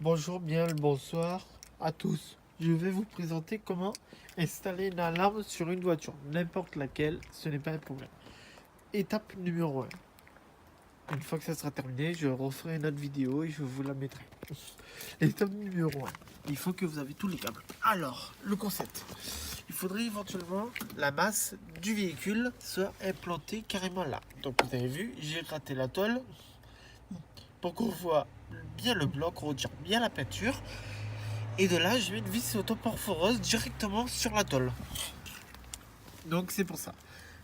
Bonjour, bien le bonsoir à tous. Je vais vous présenter comment installer une alarme sur une voiture, n'importe laquelle, ce n'est pas un problème. Étape numéro 1. Une fois que ça sera terminé, je referai une autre vidéo et je vous la mettrai. Étape numéro 1. Il faut que vous avez tous les câbles. Alors, le concept. Il faudrait éventuellement la masse du véhicule soit implantée carrément là. Donc vous avez vu, j'ai gratté la tôle pour qu'on voit bien le bloc, on retire bien la peinture. Et de là, je mets une vis autoporphoreuse directement sur la tôle. Donc c'est pour ça.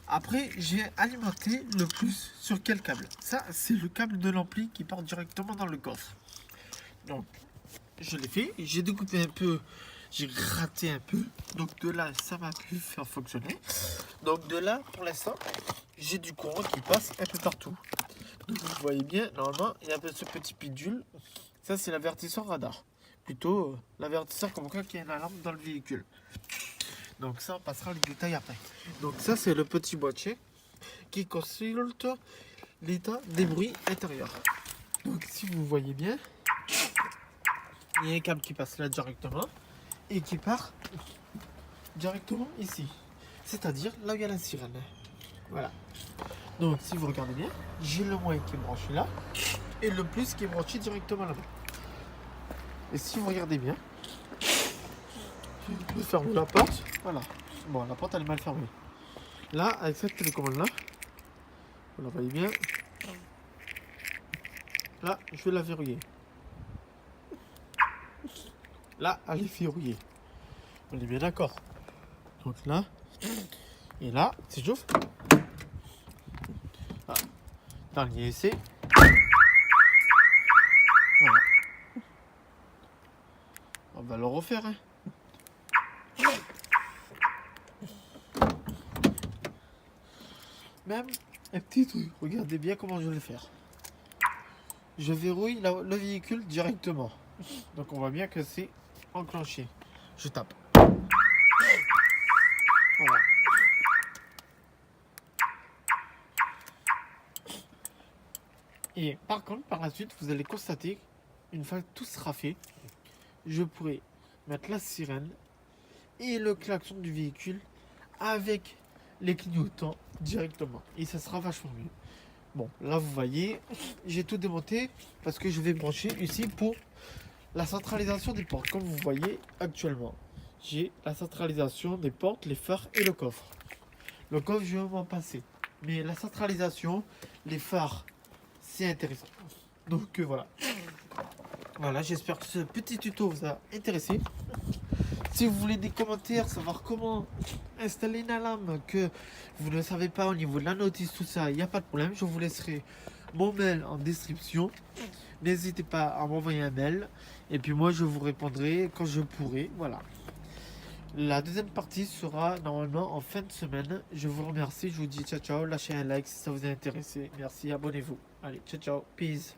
Après, j'ai alimenté le plus sur quel câble? Ça, c'est le câble de l'ampli qui part directement dans le coffre. Donc, je l'ai fait. J'ai découpé un peu, j'ai gratté un peu. Donc de là, ça m'a pu faire fonctionner. Donc de là, pour l'instant, j'ai du courant qui passe un peu partout. Donc vous voyez bien, normalement, il y a un peu ce petit bidule. Ça, c'est l'avertisseur radar. Plutôt l'avertisseur comme quoi qu'il y a une alarme dans le véhicule. Donc ça, on passera les détails après. Donc ça, c'est le petit boîtier qui consulte l'état des bruits intérieurs. Donc si vous voyez bien, il y a un câble qui passe là directement et qui part directement ici. C'est-à-dire là où il y a la sirène. Voilà. Donc si vous regardez bien, j'ai le moins qui est branché là et le plus qui est branché directement là-bas. Et si vous regardez bien, je peux fermer la porte. Voilà. Bon, la porte elle est mal fermée. Là, avec cette télécommande là, vous la voyez bien. Là, je vais la verrouiller. Là, elle est verrouillée. On est bien d'accord. Donc là, et là, si j'ouvre, ah, dernier essai. Voilà. On va le refaire. Hein. Même un petit truc. Regardez bien comment je vais le faire. Je verrouille le véhicule directement. Donc on voit bien que c'est enclenché. Je tape. Voilà. Et par contre, par la suite, vous allez constater, une fois que tout sera fait, je pourrai mettre la sirène et le klaxon du véhicule avec les clignotants directement. Et ça sera vachement mieux. Bon, là vous voyez, j'ai tout démonté parce que je vais brancher ici pour la centralisation des portes. Comme vous voyez actuellement, j'ai la centralisation des portes, les phares et le coffre. Le coffre, je vais m'en passer. Mais la centralisation, les phares, c'est intéressant. Donc voilà. Voilà, j'espère que ce petit tuto vous a intéressé. Si vous voulez des commentaires, savoir comment installer une alarme que vous ne savez pas au niveau de la notice, tout ça, il n'y a pas de problème. Je vous laisserai mon mail en description. N'hésitez pas à m'envoyer un mail. Et puis moi, je vous répondrai quand je pourrai. Voilà. La deuxième partie sera normalement en fin de semaine. Je vous remercie. Je vous dis ciao ciao. Lâchez un like si ça vous a intéressé. Merci. Abonnez-vous. Allez, ciao ciao. Peace.